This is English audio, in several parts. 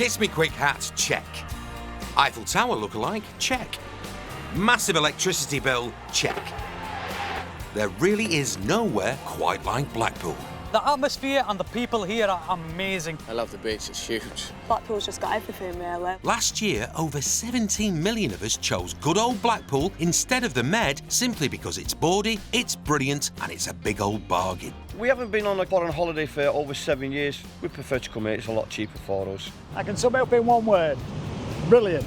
Kiss Me Quick hat, check. Eiffel Tower lookalike, check. Massive electricity bill, check. There really is nowhere quite like Blackpool. The atmosphere and the people here are amazing. I love the beach, it's huge. Blackpool's just got everything, really. Last year, over 17 million of us chose good old Blackpool instead of the Med simply because it's bawdy, it's brilliant and it's a big old bargain. We haven't been on a foreign holiday for over 7 years. We prefer to come here, it's a lot cheaper for us. I can sum it up in one word. Brilliant.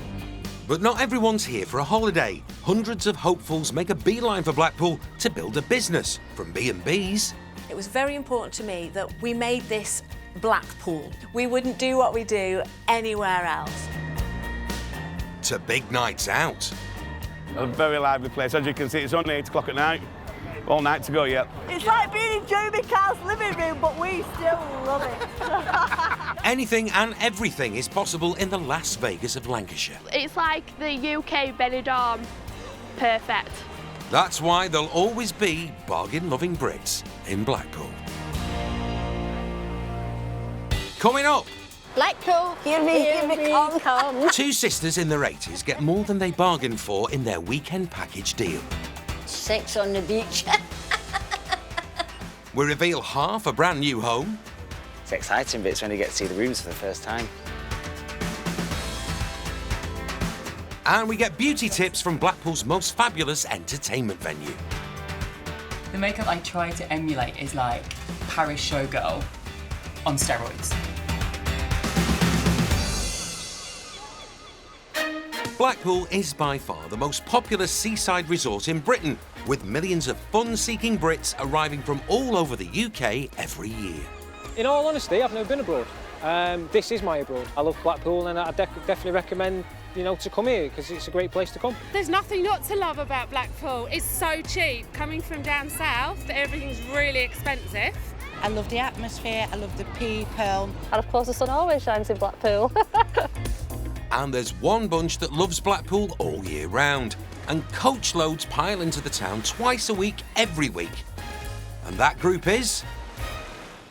But not everyone's here for a holiday. Hundreds of hopefuls make a beeline for Blackpool to build a business, from B&Bs. It was very important to me that we made this Blackpool. We wouldn't do what we do anywhere else. To big nights out. A very lively place. As you can see, it's only 8 o'clock at night. All night to go yet. It's like being in Jamie Carr's living room, but we still love it. Anything and everything is possible in the Las Vegas of Lancashire. It's like the UK Benidorm. Perfect. That's why there'll always be bargain-loving Brits in Blackpool. Coming up, Blackpool, here we come. two sisters in their 80s get more than they bargained for in their weekend package deal. Sex on the beach. We reveal half a brand new home. It's exciting bits when you get to see the rooms for the first time. And we get beauty tips from Blackpool's most fabulous entertainment venue. The makeup I try to emulate is like Paris showgirl on steroids. Blackpool is by far the most popular seaside resort in Britain, with millions of fun-seeking Brits arriving from all over the UK every year. In all honesty, I've never been abroad. This is my abroad. I love Blackpool and I definitely recommend, to come here because it's a great place to come. There's nothing not to love about Blackpool. It's so cheap. Coming from down south, everything's really expensive. I love the atmosphere, I love the people. And of course the sun always shines in Blackpool. And there's one bunch that loves Blackpool all year round, and coach loads pile into the town twice a week, every week. And that group is...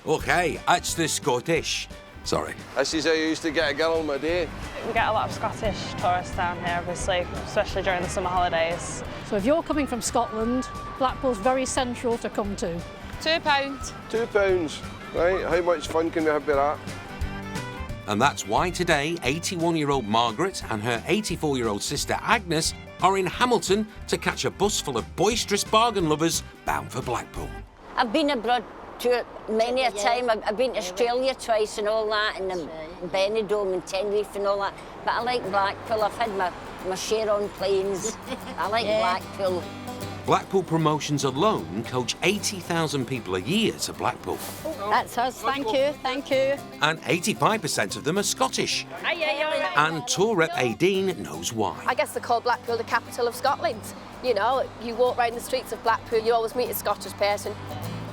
OK, it's the Scottish. Sorry. This is how you used to get a girl on my day. We get a lot of Scottish tourists down here, obviously, especially during the summer holidays. So if you're coming from Scotland, Blackpool's very central to come to. £2. £2, right? How much fun can we have with that? And that's why today 81-year-old Margaret and her 84-year-old sister Agnes are in Hamilton to catch a bus full of boisterous bargain lovers bound for Blackpool. I've been abroad many a time. I've been to Australia twice and all that, and Benidorm and Tenerife and all that. But I like Blackpool. I've had my share on planes. I like Blackpool. Blackpool Promotions alone coach 80,000 people a year to Blackpool. That's us, thank you, thank you. And 85% of them are Scottish. And tour rep Aideen knows why. I guess they call Blackpool the capital of Scotland. You walk around the streets of Blackpool, you always meet a Scottish person.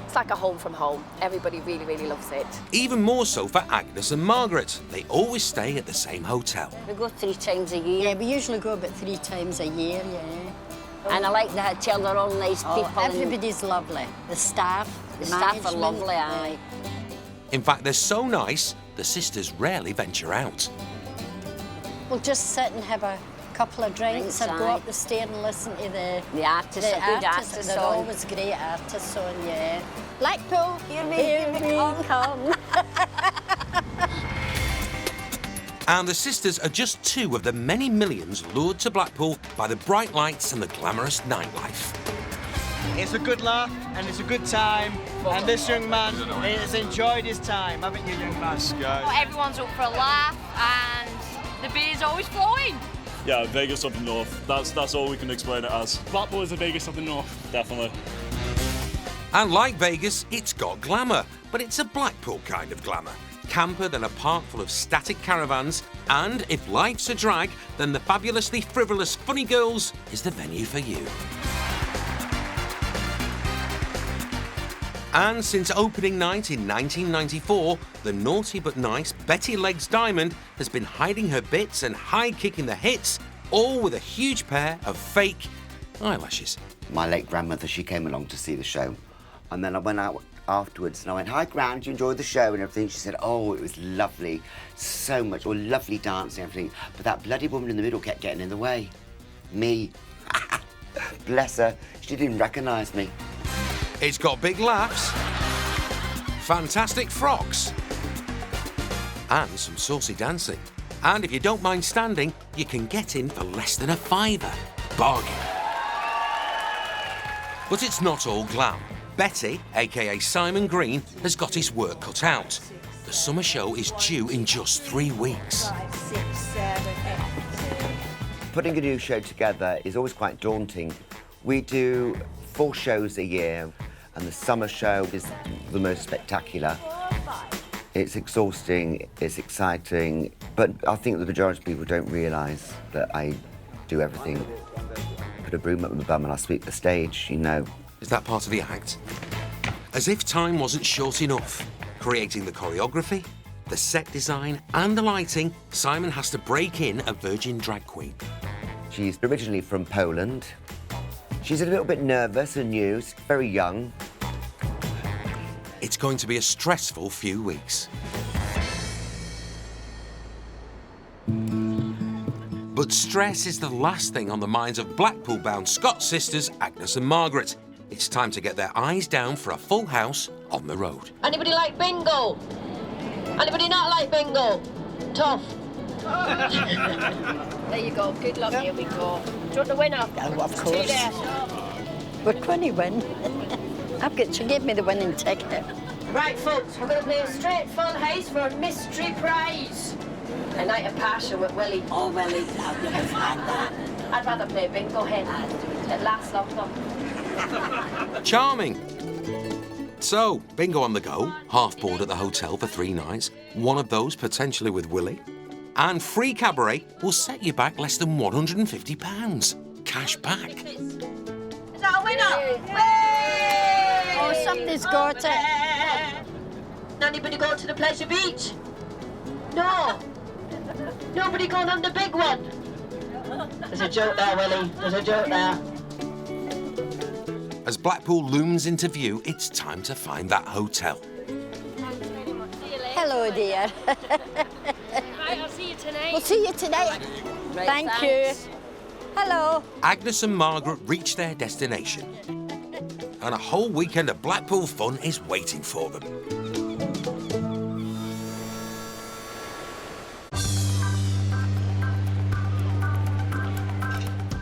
It's like a home from home. Everybody really, really loves it. Even more so for Agnes and Margaret. They always stay at the same hotel. We go 3 times a year. Yeah, we usually go about 3 times a year, yeah. And I like the hotel, they're all nice people. Everybody's lovely. The staff are lovely, aye. In fact, they're so nice, the sisters rarely venture out. We'll just sit and have a couple of drinks and go up the stair and listen to the artists. They're always great artists on, yeah. Blackpool, here we come. And the sisters are just 2 of the many millions lured to Blackpool by the bright lights and the glamorous nightlife. It's a good laugh and it's a good time, and this young man has enjoyed his time, haven't you, young man? Everyone's up for a laugh and the beer's always flowing. Yeah, Vegas up the north. That's all we can explain it as. Blackpool is the Vegas of the north, definitely. And like Vegas, it's got glamour, but it's a Blackpool kind of glamour. Camper than a park full of static caravans, and if life's a drag, then the fabulously frivolous Funny Girls is the venue for you. And since opening night in 1994, the naughty but nice Betty Legs Diamond has been hiding her bits and high-kicking the hits, all with a huge pair of fake eyelashes. My late grandmother, she came along to see the show And then I went out afterwards and I went, "Hi, Gran, did you enjoy the show and everything?" She said, "Oh, it was lovely, so much, or lovely dancing and everything. But that bloody woman in the middle kept getting in the way. Me." Bless her, she didn't recognise me. It's got big laughs, fantastic frocks, and some saucy dancing. And if you don't mind standing, you can get in for less than a £5. Bargain. But it's not all glam. Betty, aka Simon Green, has got his work cut out. The summer show is due in just 3 weeks. 5, 6, 7, 8. Putting a new show together is always quite daunting. We do 4 shows a year, and the summer show is the most spectacular. It's exhausting, it's exciting, but I think the majority of people don't realise that I do everything. Put a broom up my bum and I sweep the stage, you know. Is that part of the act? As if time wasn't short enough. Creating the choreography, the set design and the lighting, Simon has to break in a virgin drag queen. She's originally from Poland. She's a little bit nervous and new, she's very young. It's going to be a stressful few weeks. But stress is the last thing on the minds of Blackpool-bound Scots sisters Agnes and Margaret. It's time to get their eyes down for a full house on the road. Anybody like bingo? Anybody not like bingo? Tough. There you go. Good luck. Here we go. Do you want the winner? Oh, of course. But when you win, I've got to give me the winning ticket. Right, folks, we're going to play a straight full house for a mystery prize. A night of passion with Willie. Oh, Willie, I've never had that. I'd rather play bingo hen. It lasts longer. Charming. So, bingo on the go, half board at the hotel for 3 nights, one of those potentially with Willie, and free cabaret will set you back less than £150. Cash back. Is that a winner? Oh, somebody's got it. Anybody going to the Pleasure Beach? No. Nobody going on the big one? There's a joke there, Willie. There's a joke there. As Blackpool looms into view, it's time to find that hotel. Hello, dear. Right, I'll see you tonight. We'll see you tonight. Right, Thank thanks. you. Hello. Agnes and Margaret reach their destination. And a whole weekend of Blackpool fun is waiting for them.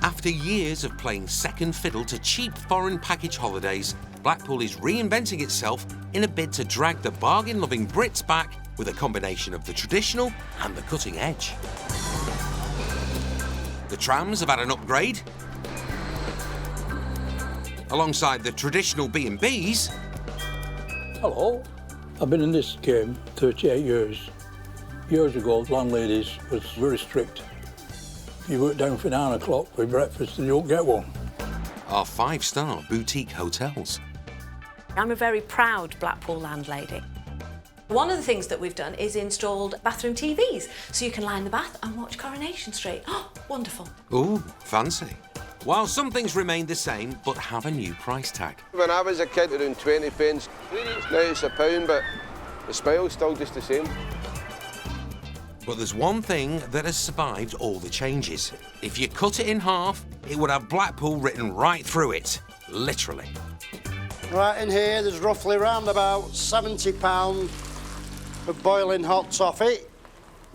After years of playing second fiddle to cheap foreign package holidays, Blackpool is reinventing itself in a bid to drag the bargain-loving Brits back with a combination of the traditional and the cutting edge. The trams have had an upgrade. Alongside the traditional B&Bs. Hello. I've been in this game 38 years. Years ago, landladies was very strict. If you work down for 9 o'clock for breakfast, you don't get one. Our 5-star boutique hotels. I'm a very proud Blackpool landlady. One of the things that we've done is installed bathroom TVs, so you can lie in the bath and watch Coronation Street. Oh, wonderful. Ooh, fancy. While some things remain the same, but have a new price tag. When I was a kid, around 20 pence. Now it's £1, but the smile's still just the same. But there's one thing that has survived all the changes. If you cut it in half, it would have Blackpool written right through it. Literally. Right in here, there's roughly around about £70 of boiling hot toffee.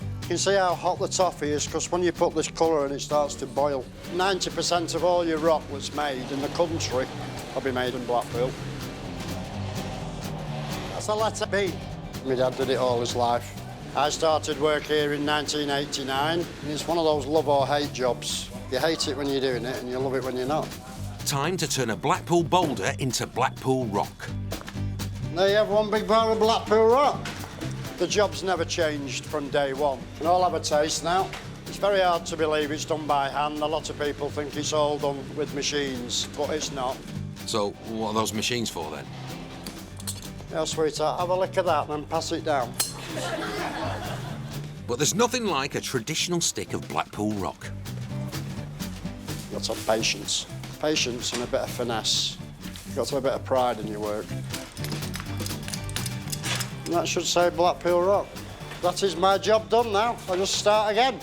You can see how hot the toffee is, because when you put this colour in, it starts to boil. 90% of all your rock that's made in the country will be made in Blackpool. That's a letter B. My dad did it all his life. I started work here in 1989, and it's one of those love or hate jobs. You hate it when you're doing it, and you love it when you're not. Time to turn a Blackpool boulder into Blackpool Rock. There you have one big bar of Blackpool Rock. The job's never changed from day one. And I'll have a taste now. It's very hard to believe it's done by hand. A lot of people think it's all done with machines, but it's not. So what are those machines for then? Yeah, sweetheart, have a lick of that and then pass it down. But there's nothing like a traditional stick of Blackpool Rock. You've got to have patience. Patience and a bit of finesse. You've got to have a bit of pride in your work. And that should say Blackpool Rock. That is my job done now. I just start again.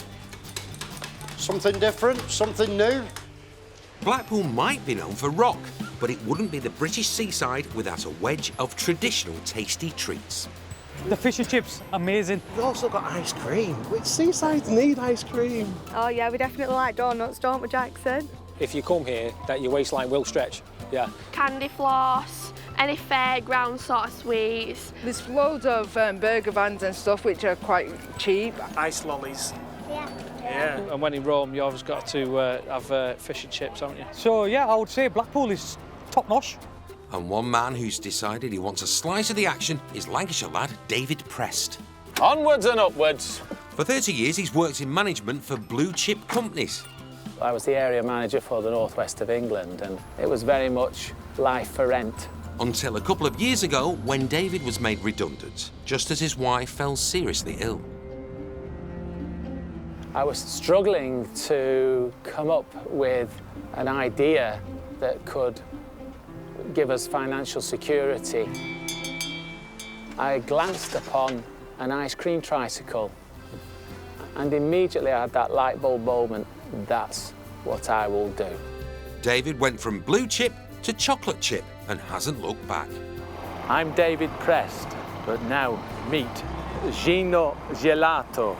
Something different, something new. Blackpool might be known for rock, but it wouldn't be the British seaside without a wedge of traditional tasty treats. The fish and chips, amazing. We've also got ice cream. Which seasides need ice cream? Oh yeah, we definitely like donuts, don't we, Jackson? If you come here, that your waistline will stretch, yeah. Candy floss, any fairground sort of sweets. There's loads of burger vans and stuff which are quite cheap. Ice lollies. Yeah. And when in Rome, you always got to have fish and chips, haven't you? So yeah, I would say Blackpool is top-notch. And one man who's decided he wants a slice of the action is Lancashire lad David Prest. Onwards and upwards. For 30 years, he's worked in management for blue-chip companies. I was the area manager for the northwest of England, and it was very much life for rent. Until a couple of years ago, when David was made redundant, just as his wife fell seriously ill. I was struggling to come up with an idea that could give us financial security. I glanced upon an ice cream tricycle, and immediately I had that light bulb moment. That's what I will do. David went from blue chip to chocolate chip and hasn't looked back. I'm David Prest, but now meet Gino Gelato.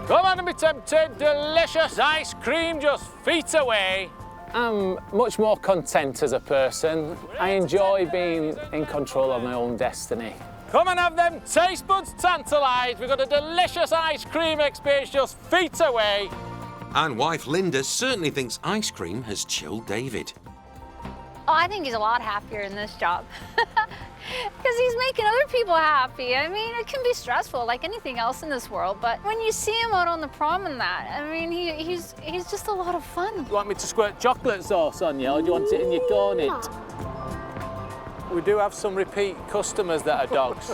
Come on and be tempted, delicious ice cream just feet away. I'm much more content as a person. I enjoy being in control of my own destiny. Come and have them taste buds tantalised. We've got a delicious ice cream experience just feet away. And wife Linda certainly thinks ice cream has chilled David. Oh, I think he's a lot happier in this job. Because he's making other people happy. I mean, it can be stressful like anything else in this world, but when you see him out on the prom and that, I mean, he's just a lot of fun. You want me to squirt chocolate sauce on you, or do you want it in your cornet? We do have some repeat customers that are dogs.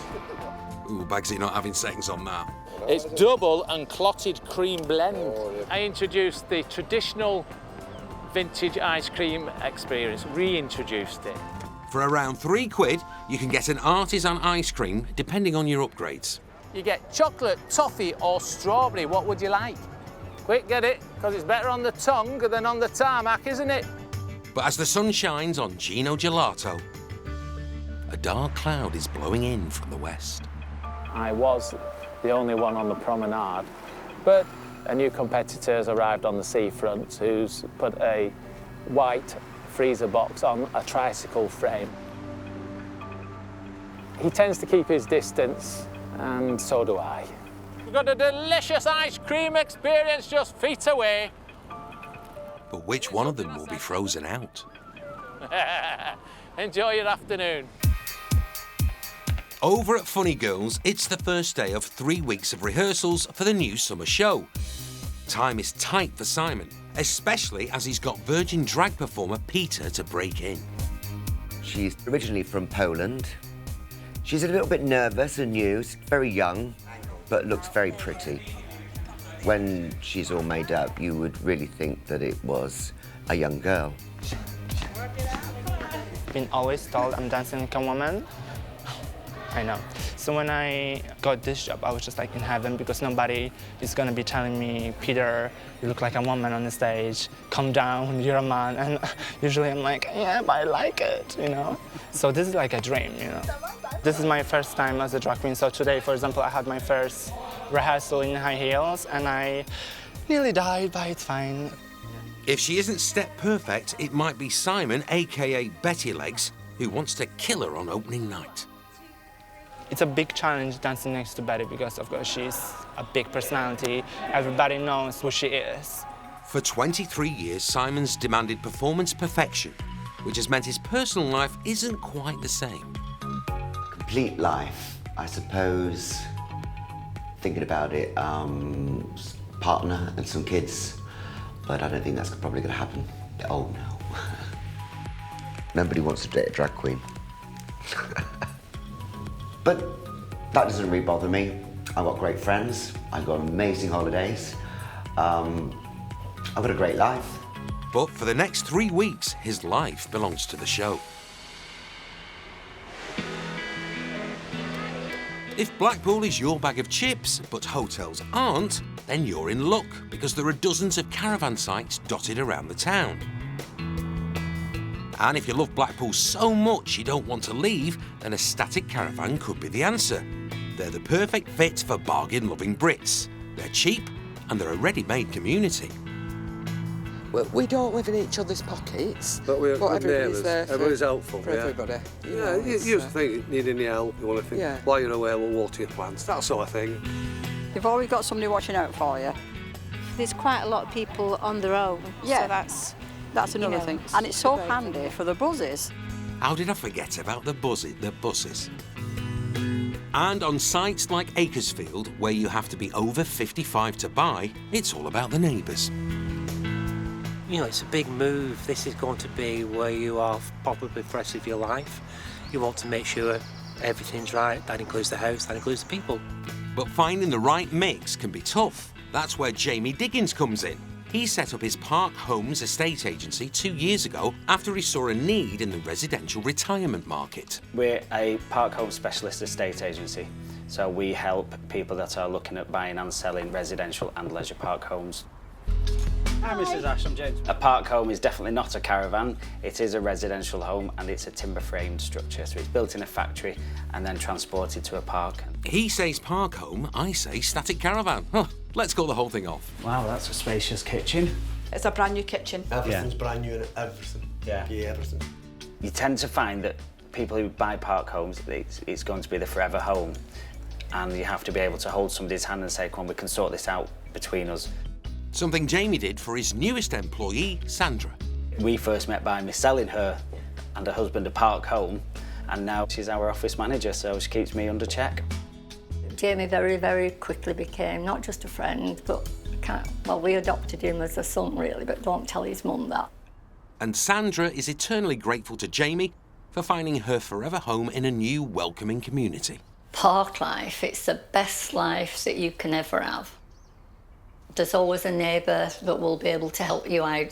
Ooh, Bagsy not having seconds on that. It's double and clotted cream blend. I introduced the traditional vintage ice cream experience, reintroduced it. For around £3, you can get an artisan ice cream, depending on your upgrades. You get chocolate, toffee or strawberry. What would you like? Quick, get it, because it's better on the tongue than on the tarmac, isn't it? But as the sun shines on Gino Gelato, a dark cloud is blowing in from the west. I was the only one on the promenade, but a new competitor has arrived on the seafront who's put a white freezer box on a tricycle frame. He tends to keep his distance, and so do I. We've got a delicious ice cream experience just feet away. But which one of them will be frozen out? Enjoy your afternoon. Over at Funny Girls, it's the first day of 3 weeks of rehearsals for the new summer show. Time is tight for Simon, especially as he's got Virgin drag performer Peter to break in. She's originally from Poland. She's a little bit nervous and new, very young, but looks very pretty. When she's all made up, you would really think that it was a young girl. Been always told I'm dancing like a woman. I know. So when I got this job, I was just like in heaven because nobody is gonna be telling me, Peter, you look like a woman on the stage, calm down, you're a man. And usually I'm like, yeah, but I like it, you know? So this is like a dream, you know? This is my first time as a drag queen. So today, for example, I had my first rehearsal in high heels and I nearly died, but it's fine. If she isn't step perfect, it might be Simon, aka Betty Legs, who wants to kill her on opening night. It's a big challenge dancing next to Betty because, of course, she's a big personality. Everybody knows who she is. For 23 years, Simon's demanded performance perfection, which has meant his personal life isn't quite the same. Complete life, I suppose, thinking about it, partner and some kids, but I don't think that's probably going to happen. Oh, no. Nobody wants to date a drag queen. But that doesn't really bother me. I've got great friends, I've got amazing holidays, I've got a great life. But for the next 3 weeks, his life belongs to the show. If Blackpool is your bag of chips, but hotels aren't, then you're in luck, because there are dozens of caravan sites dotted around the town. And if you love Blackpool so much you don't want to leave, then a static caravan could be the answer. They're the perfect fit for bargain-loving Brits. They're cheap, and they're a ready-made community. We don't live in each other's pockets, but we're good everybody's neighbours. there Everybody's helpful for everybody. Yeah, you just think you need any help, you want to think, while you're away, we'll water your plants, that sort of thing. You've always got somebody watching out for you. There's quite a lot of people on their own, Yeah. so that's another thing. And it's so handy for the buses. How did I forget about the buses? And on sites like Akersfield, where you have to be over 55 to buy, it's all about the neighbours. You know, it's a big move. This is going to be where you are probably for the rest of your life. You want to make sure everything's right. That includes the house, that includes the people. But finding the right mix can be tough. That's where Jamie Diggins comes in. He set up his Park Homes estate agency 2 years ago after he saw a need in the residential retirement market. We're a Park Home specialist estate agency, so we help people that are looking at buying and selling residential and leisure park homes. Hi, Mrs. Ash, I'm James. A park home is definitely not a caravan. It is a residential home and it's a timber-framed structure, so it's built in a factory and then transported to a park. He says park home, I say static caravan. Huh, let's call the whole thing off. Wow, that's a spacious kitchen. It's a brand new kitchen. Everything's brand new in it, everything. Yeah, everything. You tend to find that people who buy park homes, it's going to be the forever home, and you have to be able to hold somebody's hand and say, come on, we can sort this out between us. Something Jamie did for his newest employee, Sandra. We first met by me selling her and her husband a park home, and now she's our office manager, so she keeps me under check. Jamie very, very quickly became not just a friend, but we adopted him as a son, really, but don't tell his mum that. And Sandra is eternally grateful to Jamie for finding her forever home in a new, welcoming community. Park life, it's the best life that you can ever have. There's always a neighbour that will be able to help you out.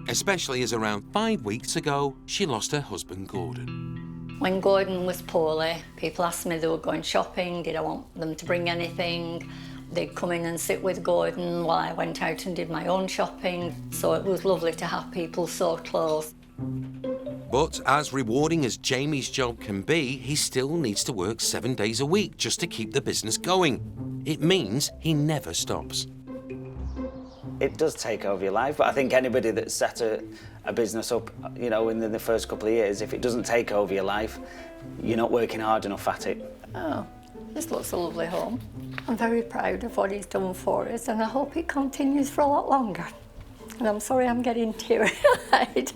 Especially as around 5 weeks ago, she lost her husband, Gordon. When Gordon was poorly, people asked me they were going shopping, did I want them to bring anything? They'd come in and sit with Gordon while I went out and did my own shopping. So it was lovely to have people so close. But as rewarding as Jamie's job can be, he still needs to work 7 days a week just to keep the business going. It means he never stops. It does take over your life, but I think anybody that's set a business up, you know, in the first couple of years, if it doesn't take over your life, you're not working hard enough at it. Oh, this looks a lovely home. I'm very proud of what he's done for us, and I hope it continues for a lot longer. And I'm sorry I'm getting teary-eyed.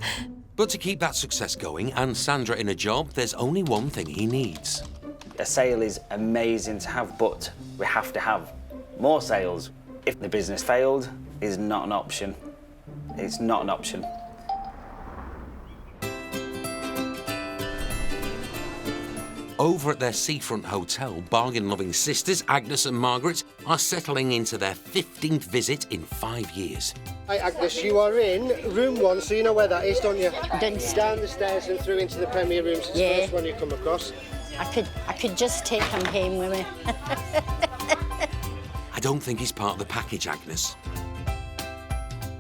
But to keep that success going and Sandra in a job, there's only one thing he needs. A sale is amazing to have, but we have to have more sales. If the business failed, is not an option. It's not an option. Over at their seafront hotel, bargain-loving sisters Agnes and Margaret are settling into their 15th visit in 5 years. Hi Agnes, you are in room 1, so you know where that is, don't you? Down the stairs and through into the premier rooms. It's the first one you come across. I could just take him home with me. I don't think he's part of the package, Agnes.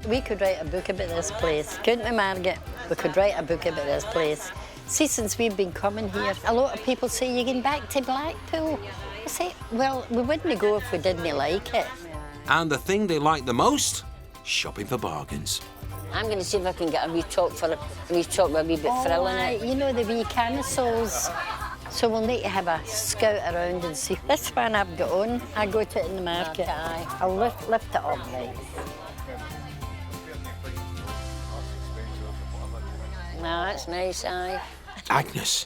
We could write a book about this place, couldn't we, Margaret? We could write a book about this place. See, since we've been coming here, a lot of people say, you're going back to Blackpool. I say, well, we wouldn't go if we didn't like it. And the thing they like the most? Shopping for bargains. I'm going to see if I can get a wee top with a wee bit frill in it. You know, the wee camisoles. So we'll need to have a scout around and see. This one I've got on, I got it in the market. Aye. I'll lift it up, right. No, that's nice, aye. Agnes.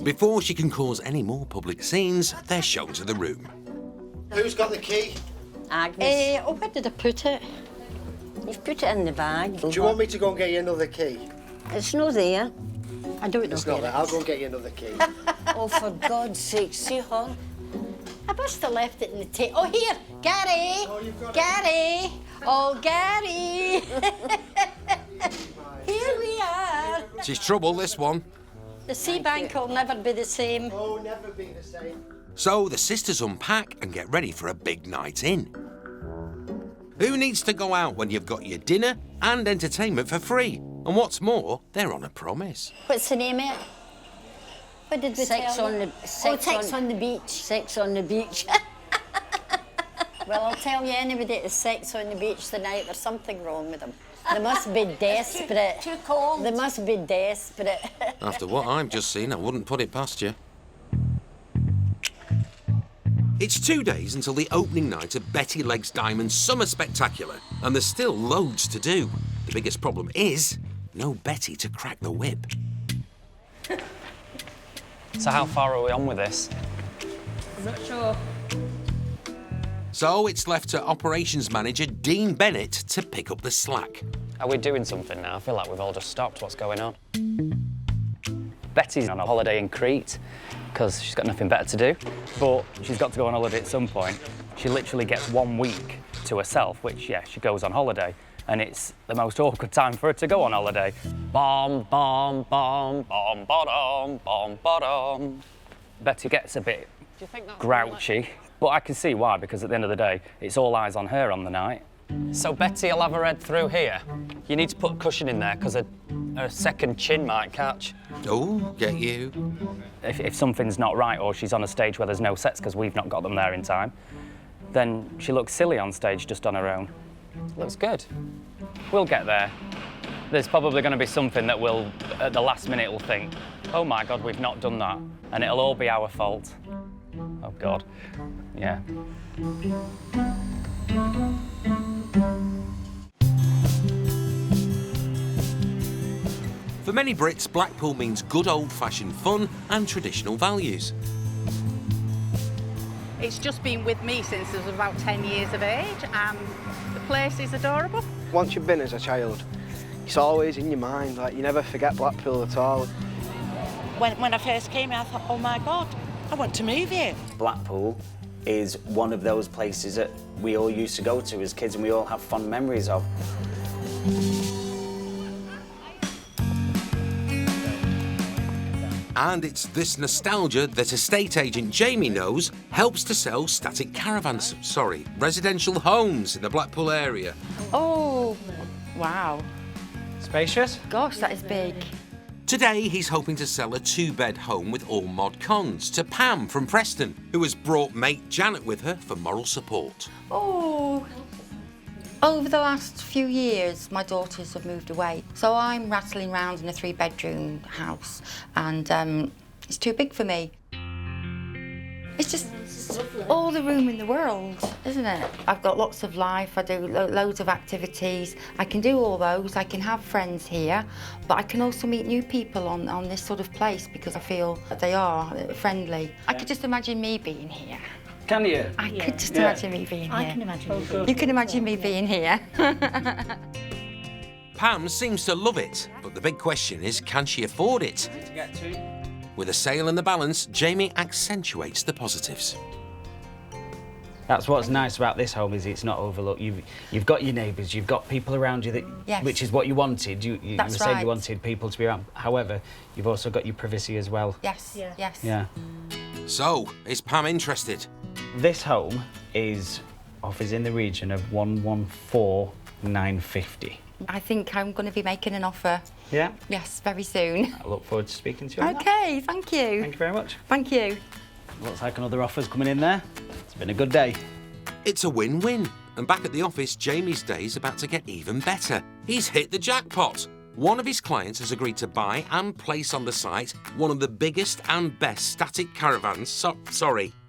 Before she can cause any more public scenes, they're shown to the room. Who's got the key? Agnes. Where did I put it? You've put it in the bag. Do you want me to go and get you another key? It's not there. I don't know It's where not there. I'll go and get you another key. Oh, for God's sake, see her? I must have left it in the table. Oh, here, Gary! Gary! Oh, Gary! Here we are. She's trouble, this one. The sea bank will never be the same. Oh, never be the same. So the sisters unpack and get ready for a big night in. Who needs to go out when you've got your dinner and entertainment for free? And what's more, they're on a promise. What's the name of it? What did we Sex tell on them? the Sex on the beach. Sex on the beach. Well, I'll tell you, anybody that's sex on the beach tonight, there's something wrong with them. They must be desperate. Too cold. They must be desperate. After what I've just seen, I wouldn't put it past you. It's 2 days until the opening night of Betty Legs Diamond's Summer Spectacular, and there's still loads to do. The biggest problem is no Betty to crack the whip. So how far are we on with this? I'm not sure. So it's left to operations manager Dean Bennett to pick up the slack. Are we doing something now? I feel like we've all just stopped. What's going on? Betty's on a holiday in Crete because she's got nothing better to do, but she's got to go on holiday at some point. She literally gets 1 week to herself, which, yeah, she goes on holiday, and it's the most awkward time for her to go on holiday. Bom, bom, bom, bom, bottom, bom, bottom. Betty gets a bit grouchy, but I can see why, because at the end of the day, it's all eyes on her on the night. So Betty will have her head through here. You need to put a cushion in there, because her second chin might catch. Oh, get you. If something's not right, or she's on a stage where there's no sets because we've not got them there in time, then she looks silly on stage just on her own. Looks good. We'll get there. There's probably going to be something that will, at the last minute, will think, oh my God, we've not done that. And it'll all be our fault. Oh God, yeah. For many Brits, Blackpool means good old-fashioned fun and traditional values. It's just been with me since I was about 10 years of age, and the place is adorable. Once you've been as a child, it's always in your mind, like you never forget Blackpool at all. When I first came here, I thought, oh my God, I want to move here. Blackpool is one of those places that we all used to go to as kids and we all have fond memories of. And it's this nostalgia that estate agent Jamie knows helps to sell static caravans, residential homes in the Blackpool area. Oh, wow. Spacious? Gosh, that is big. Today, he's hoping to sell a 2-bed home with all mod cons to Pam from Preston, who has brought mate Janet with her for moral support. Oh. Over the last few years, my daughters have moved away. So I'm rattling around in a 3-bedroom house, and it's too big for me. It's just all the room in the world, isn't it? I've got lots of life, I do loads of activities. I can do all those, I can have friends here, but I can also meet new people on this sort of place because I feel that they are friendly. I could just imagine me being here. Can you? I could just imagine me being here. I can imagine you being You can imagine me being here. Pam seems to love it, but the big question is, can she afford it? With a sale in the balance, Jamie accentuates the positives. That's what's nice about this home, is it's not overlooked. You've got your neighbours, you've got people around you, Yes. which is what you wanted. You were saying right. you wanted people to be around. However, you've also got your privacy as well. Yes, yes. Yeah. So, is Pam interested? This home offers in the region of 114,950. I think I'm going to be making an offer. Yeah? Yes, very soon. I look forward to speaking to you on that. Okay, thank you. Thank you very much. Thank you. Looks like another offer's coming in there. It's been a good day. It's a win-win. And back at the office, Jamie's day's about to get even better. He's hit the jackpot. One of his clients has agreed to buy and place on the site one of the biggest and best static caravans,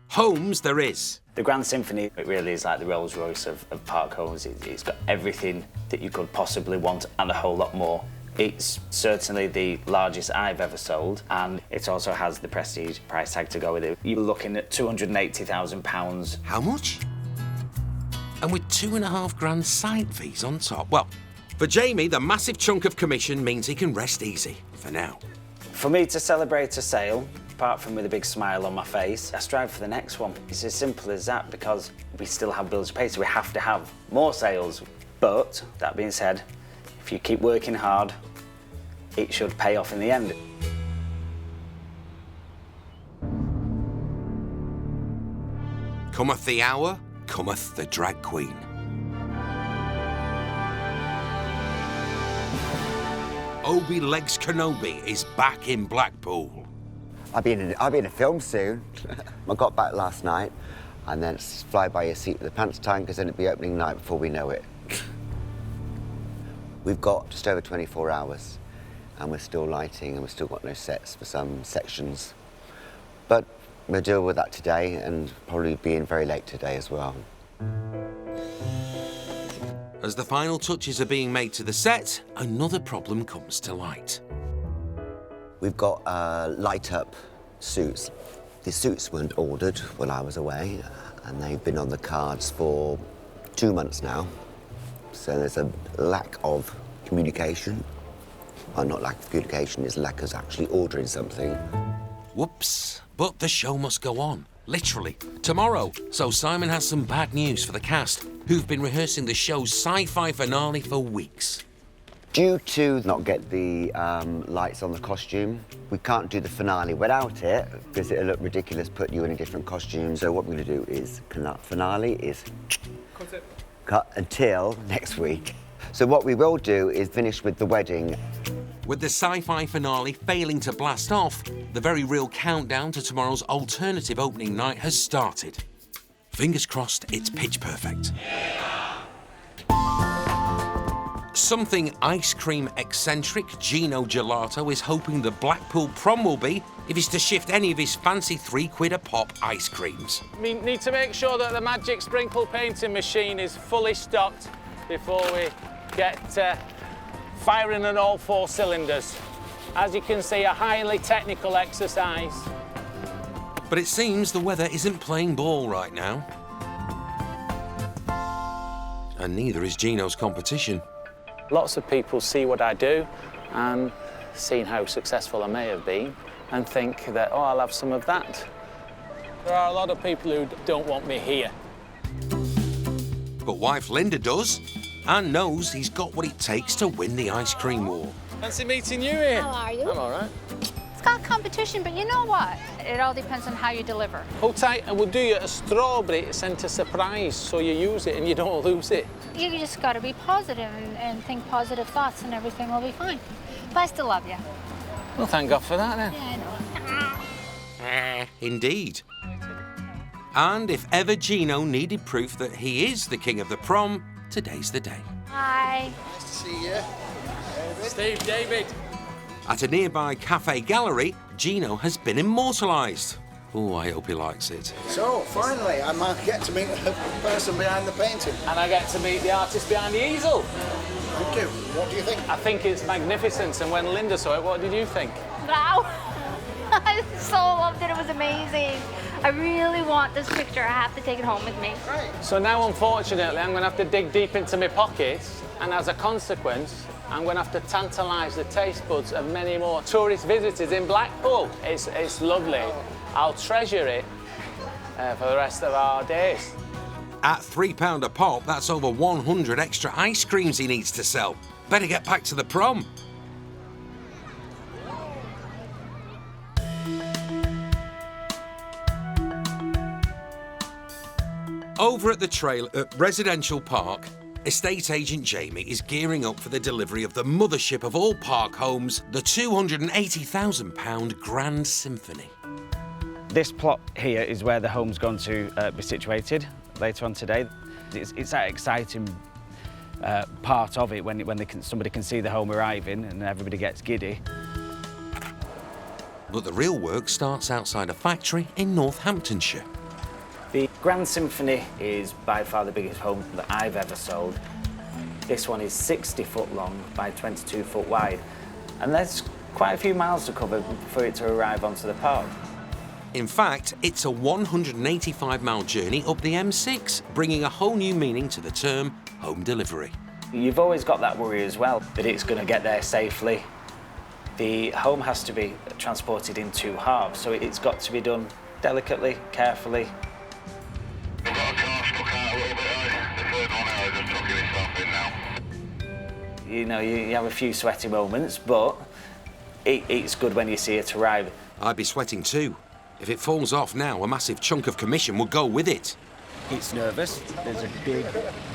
homes there is. The Grand Symphony, it really is like the Rolls Royce of park homes. It's got everything that you could possibly want and a whole lot more. It's certainly the largest I've ever sold, and it also has the prestige price tag to go with it. You're looking at £280,000. How much? And with 2.5 grand site fees on top. Well, for Jamie, the massive chunk of commission means he can rest easy for now. For me to celebrate a sale, apart from with a big smile on my face, I strive for the next one. It's as simple as that, because we still have bills to pay, so we have to have more sales. But, that being said, if you keep working hard, it should pay off in the end. Cometh the hour, cometh the drag queen. Obi Legs Kenobi is back in Blackpool. I'll be in a film soon. I got back last night, and then it's fly by your seat with the pants time, because then it'll be opening night before we know it. We've got just over 24 hours, and we're still lighting, and we've still got no sets for some sections. But we'll deal with that today, and probably be in very late today as well. As the final touches are being made to the set, another problem comes to light. We've got light-up suits. The suits weren't ordered while I was away, and they've been on the cards for 2 months now. So there's a lack of communication. Well, not lack of communication, it's lack of actually ordering something. Whoops. But the show must go on, literally, tomorrow. So Simon has some bad news for the cast, who've been rehearsing the show's sci-fi finale for weeks. Due to not get the lights on the costume, we can't do the finale without it, because it'll look ridiculous putting you in a different costume. So what we're going to do is, finale is cut until next week. So what we will do is finish with the wedding. With the sci-fi finale failing to blast off, the very real countdown to tomorrow's alternative opening night has started. Fingers crossed it's pitch perfect. Something ice cream eccentric Gino Gelato is hoping the Blackpool prom will be if he's to shift any of his fancy £3 a pop ice creams. We need to make sure that the magic sprinkle painting machine is fully stocked before we get firing on all 4 cylinders. As you can see, a highly technical exercise. But it seems the weather isn't playing ball right now. And neither is Gino's competition. Lots of people see what I do and seeing how successful I may have been and think that, oh, I'll have some of that. There are a lot of people who don't want me here. But wife Linda does, and knows he's got what it takes to win the ice cream war. Fancy meeting you here. How are you? I'm all right. It's got competition, but you know what? It all depends on how you deliver. Hold tight and we'll do you a strawberry scent a surprise so you use it and you don't lose it. You just got to be positive and think positive thoughts and everything will be fine. But I still love you. Well, thank God for that then. Yeah, I know. Indeed. And if ever Gino needed proof that he is the king of the prom, today's the day. Hi. Nice to see you. Steve, David. At a nearby cafe gallery, Gino has been immortalised. Oh, I hope he likes it. So, finally, I might get to meet the person behind the painting. And I get to meet the artist behind the easel. Thank you. What do you think? I think it's magnificent, and when Linda saw it, what did you think? Wow. I so loved it. It was amazing. I really want this picture. I have to take it home with me. Right. So now, unfortunately, I'm going to have to dig deep into my pockets, and as a consequence, I'm going to have to tantalise the taste buds of many more tourist visitors in Blackpool. It's lovely. I'll treasure it for the rest of our days. At £3 a pop, that's over 100 extra ice creams he needs to sell. Better get back to the prom. Over at the trail at Residential Park, estate agent Jamie is gearing up for the delivery of the mothership of all park homes, the £280,000 Grand Symphony. This plot here is where the home's going to be situated later on today. It's that exciting part of it when somebody can see the home arriving and everybody gets giddy. But the real work starts outside a factory in Northamptonshire. The Grand Symphony is by far the biggest home that I've ever sold. This one is 60 foot long by 22 foot wide, and there's quite a few miles to cover for it to arrive onto the park. In fact, it's a 185-mile journey up the M6, bringing a whole new meaning to the term home delivery. You've always got that worry as well, that it's going to get there safely. The home has to be transported in 2 halves, so it's got to be done delicately, carefully. You know, you have a few sweaty moments, but it's good when you see it arrive. I'd be sweating too. If it falls off now, a massive chunk of commission will go with it. It's nervous. There's a big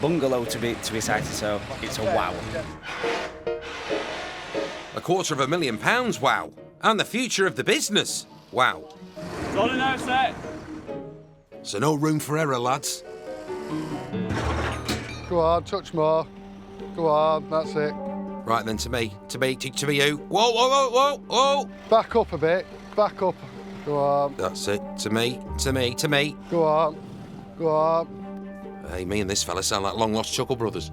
bungalow to be sighted, so it's a wow. £250,000, wow. And the future of the business, wow. It's on now, set. So no room for error, lads. Go on, touch more. Go on, that's it. Right then, to me you. Whoa, whoa, whoa, whoa, whoa! Back up a bit, back up. Go on. That's it, to me. Go on, go on. Hey, me and this fella sound like long-lost Chuckle Brothers.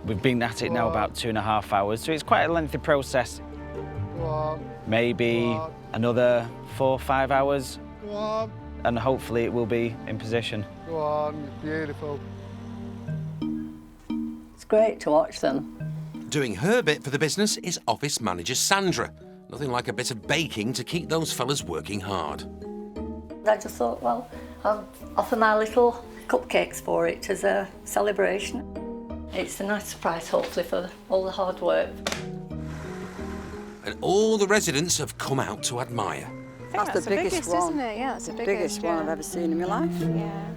We've been at it now about 2.5 hours, so it's quite a lengthy process. Go on. Maybe another 4 or 5 hours. Go on. And hopefully it will be in position. Go on, beautiful. It's great to watch them. Doing her bit for the business is office manager Sandra. Nothing like a bit of baking to keep those fellas working hard. I just thought, well, I'll offer my little cupcakes for it as a celebration. It's a nice surprise, hopefully, for all the hard work. And all the residents have come out to admire. That's the biggest one. Isn't it? Yeah, it's the biggest one I've ever seen in my life. Yeah.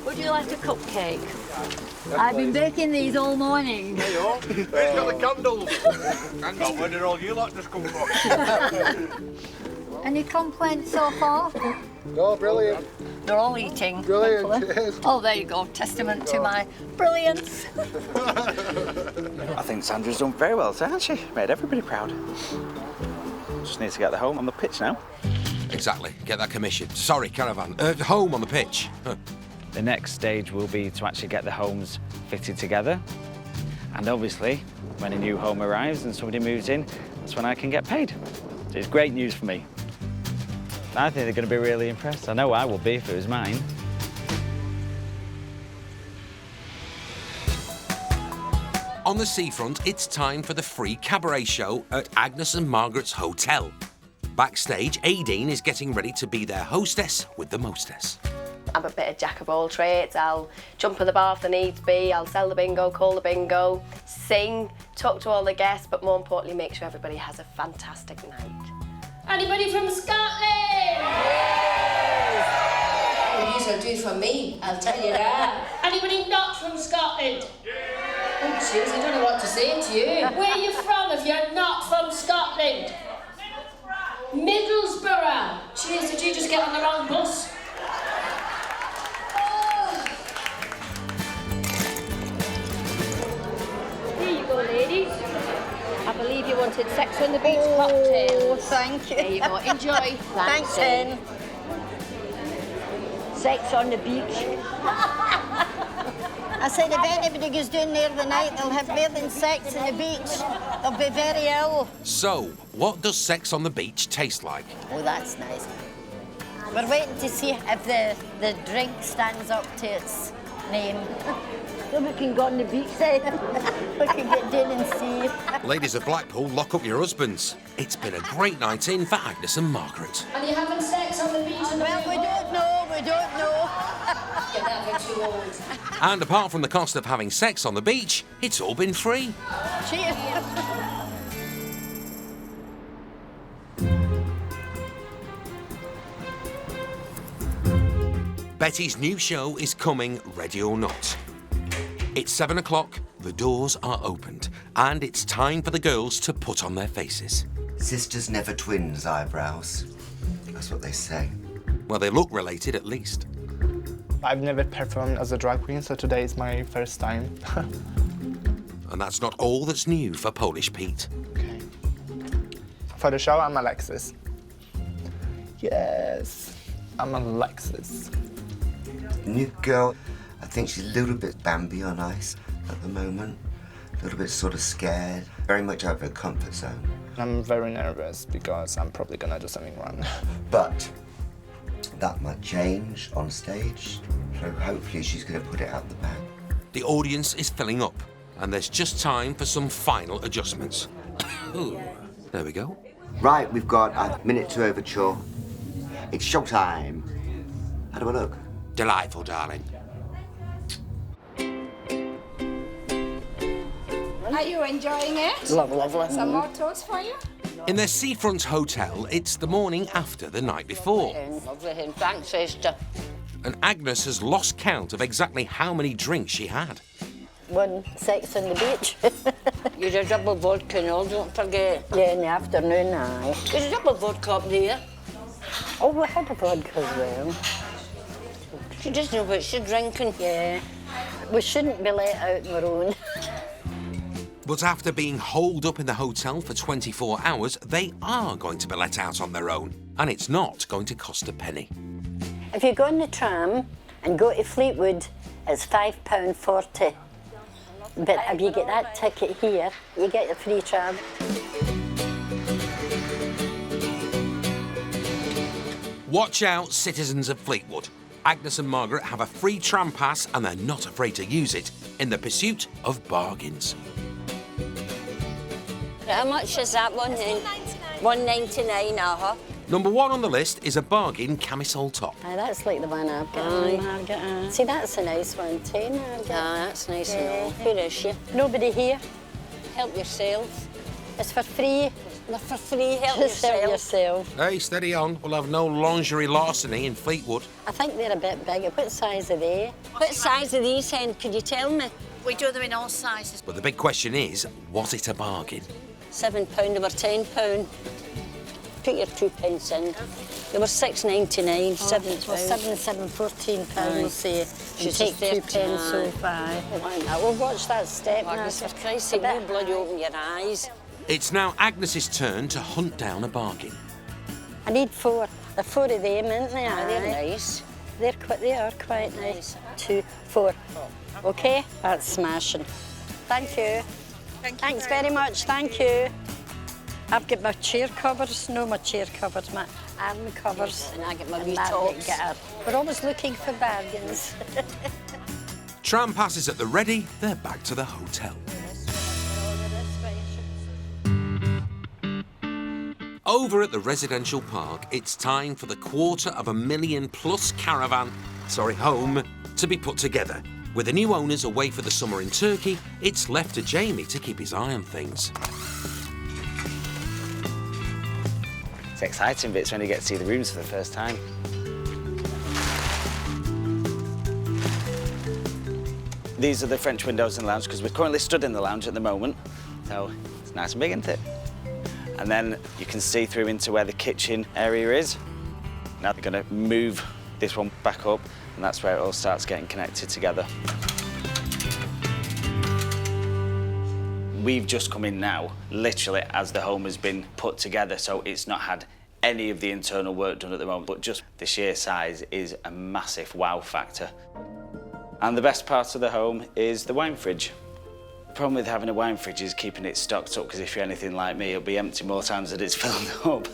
Would you like a cupcake? I've been baking these all morning. Hey, yo. Who's got the candles? Hang on, where did all you lot just come from? Any complaints so far? No, brilliant. They're all eating. Brilliant, cheers. Oh, there you go. Testament to my brilliance. I think Sandra's done very well, hasn't she? Made everybody proud. Just need to get the home on the pitch now. Exactly. Get that commission. Sorry, caravan. Home on the pitch. The next stage will be to actually get the homes fitted together. And obviously, when a new home arrives and somebody moves in, that's when I can get paid. So it's great news for me. I think they're going to be really impressed. I know I will be if it was mine. On the seafront, it's time for the free cabaret show at Agnes and Margaret's hotel. Backstage, Aideen is getting ready to be their hostess with the mostess. I'm a bit of jack of all trades. I'll jump at the bar if there needs be, I'll sell the bingo, call the bingo, sing, talk to all the guests, but more importantly, make sure everybody has a fantastic night. Anybody from Scotland? Yes! Well, you'll do for me, I'll tell you that. Anybody not from Scotland? Oh, jeez, I don't know what to say to you. Where are you from if you're not from Scotland? Middlesbrough. Jeez, did you just get on the wrong bus? Here you go, ladies. I believe you wanted Sex on the Beach cocktails. Thank you. There you go. Enjoy. Thanks, Anne. Sex on the beach. I said if anybody goes down there the night, they'll have more than sex on the beach. They'll be very ill. So, what does sex on the beach taste like? Oh, that's nice. We're waiting to see if the drink stands up to its name. Then we can go on the beach then. We can get down and see. Ladies of Blackpool, lock up your husbands. It's been a great night in for Agnes and Margaret. And you're having sex on the beach? Well, we don't know, we don't know. You're never too old. And apart from the cost of having sex on the beach, it's all been free. Cheers. Betty's new show is coming, ready or not. It's 7 o'clock, the doors are opened, and it's time for the girls to put on their faces. Sisters never twins, eyebrows. That's what they say. Well, they look related at least. I've never performed as a drag queen, so today is my first time. And that's not all that's new for Polish Pete. Okay. For the show, I'm Alexis. Yes, I'm Alexis. New girl, I think she's a little bit Bambi on ice at the moment. A little bit sort of scared, very much out of her comfort zone. I'm very nervous because I'm probably gonna do something wrong. But that might change on stage, so hopefully she's gonna put it out the bag. The audience is filling up, and there's just time for some final adjustments. Ooh, there we go. Right, we've got a minute to overture. It's showtime. How do I look? Delightful, darling. Are you enjoying it? Lovely. Some more toast for you? In their seafront hotel, it's the morning after the night before. Lovely, thanks, sister. And Agnes has lost count of exactly how many drinks she had. 1 sex on the beach. You did double vodka and all, don't forget. Yeah, in the afternoon, aye. There's a double vodka up there. Oh, we had a vodka as well. She doesn't know what she's drinking. Yeah. We shouldn't be let out on our own. But after being holed up in the hotel for 24 hours, they are going to be let out on their own. And it's not going to cost a penny. If you go on the tram and go to Fleetwood, it's £5.40. But if you get that ticket here, you get a free tram. Watch out, citizens of Fleetwood. Agnes and Margaret have a free tram pass and they're not afraid to use it in the pursuit of bargains. How much is that one then? $1.99, Number 1 on the list is a bargain camisole top. Aye, that's like the one I've got, Margaret. See, that's a nice one too, Margaret. That's nice and all. Where is she? Nobody here. Help yourself. It's for free. Not for free, help Just yourself. help yourself. Hey, steady on. We'll have no lingerie larceny in Fleetwood. I think they're a bit bigger. What size are they? What size are these, Hen? Could you tell me? We do them in all sizes. But the big question is, was it a bargain? £7 over £10. Put your 2 pence in. They were £6.99, £7. Well, 7, £14, we'll say. She's take 2 30, pence so far. We'll watch that step now. Agnes, for Christ's sake, you bloody open your eyes. It's now Agnes's turn to hunt down a bargain. I need 4. There are 4 of them, isn't there? Aye, they're nice. They are quite nice. 2, 4. OK? That's smashing. Thank you. Thanks very much, thank you. I've got my chair covers, my chair covers, my arm covers. And I get my wee Margaret tops. get her. We're always looking for bargains. Tram passes at the ready, they're back to the hotel. Over at the residential park, it's time for the £250,000+ caravan, home, to be put together. With the new owners away for the summer in Turkey, it's left to Jamie to keep his eye on things. It's exciting bits when you get to see the rooms for the first time. These are the French windows in the lounge because we're currently stood in the lounge at the moment, so it's nice and big, isn't it? And then you can see through into where the kitchen area is. Now they're going to move this one back up, and that's where it all starts getting connected together. We've just come in now, literally, as the home has been put together, so it's not had any of the internal work done at the moment, but just the sheer size is a massive wow factor. And the best part of the home is the wine fridge. The problem with having a wine fridge is keeping it stocked up, because if you're anything like me, it'll be empty more times than it's filled up.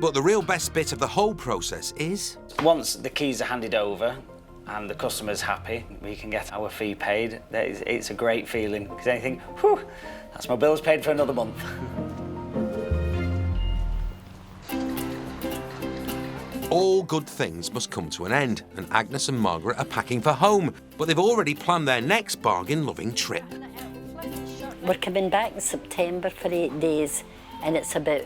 But the real best bit of the whole process is... Once the keys are handed over and the customer's happy, we can get our fee paid. It's a great feeling, because then you think, whew, that's my bills paid for another month. All good things must come to an end, and Agnes and Margaret are packing for home, but they've already planned their next bargain-loving trip. We're coming back in September for 8 days, and it's about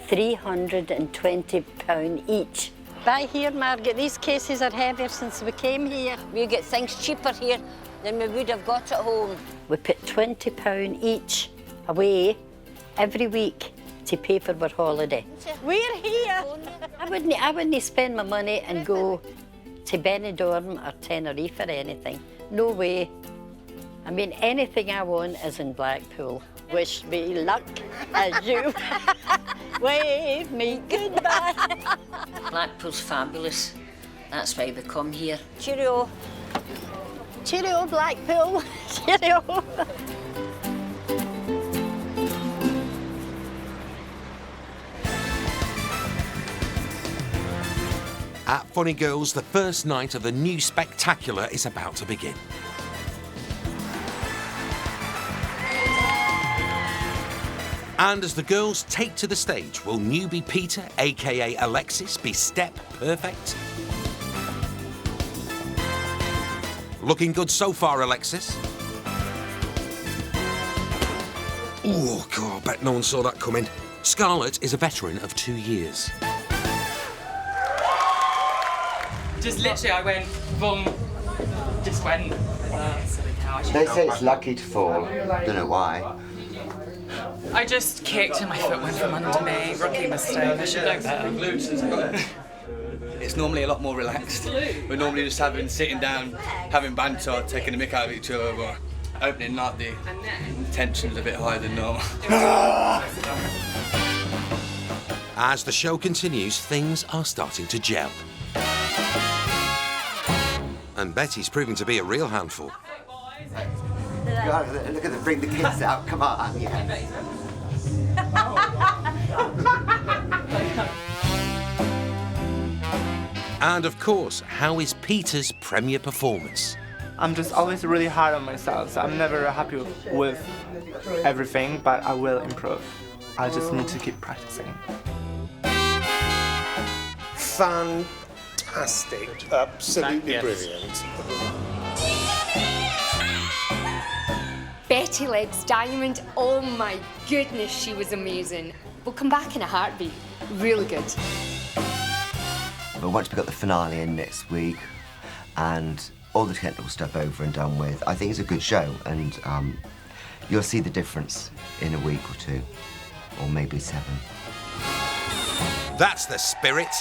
£320 each. Buy here, Margaret. These cases are heavier since we came here. We get things cheaper here than we would have got at home. We put £20 each away every week to pay for our holiday. We're here. I wouldn't spend my money and go to Benidorm or Tenerife or anything. No way. I mean, anything I want is in Blackpool. Wish me luck as you wave me goodbye. Blackpool's fabulous. That's why we come here. Cheerio. Cheerio, Blackpool. Cheerio. At Funny Girls, the first night of the new spectacular is about to begin. And as the girls take to the stage, will newbie Peter, aka Alexis, be step perfect? Looking good so far, Alexis. Oh, God, I bet no one saw that coming. Scarlett is a veteran of 2 years. Just literally, I went, boom, just went, silly cow. They say it's lucky to fall. Don't know why. I just kicked and my foot went from under me. Rookie mistake, I should know better. It's normally a lot more relaxed. We're normally just sitting down, having banter, taking the mick out of each other, but opening night, the tension's a bit higher than normal. As the show continues, things are starting to gel. And Betty's proving to be a real handful. God, look at them, bring the kids out, come on. Yeah. And of course, how is Peter's premiere performance? I'm just always really hard on myself, so I'm never happy with everything, but I will improve. I just need to keep practicing. Fantastic, absolutely brilliant. Betty Legs Diamond, oh my goodness, she was amazing. We'll come back in a heartbeat. Really good. But once we've got the finale in next week and all the technical stuff over and done with, I think it's a good show, and you'll see the difference in a week or 2, or maybe 7. That's the spirit.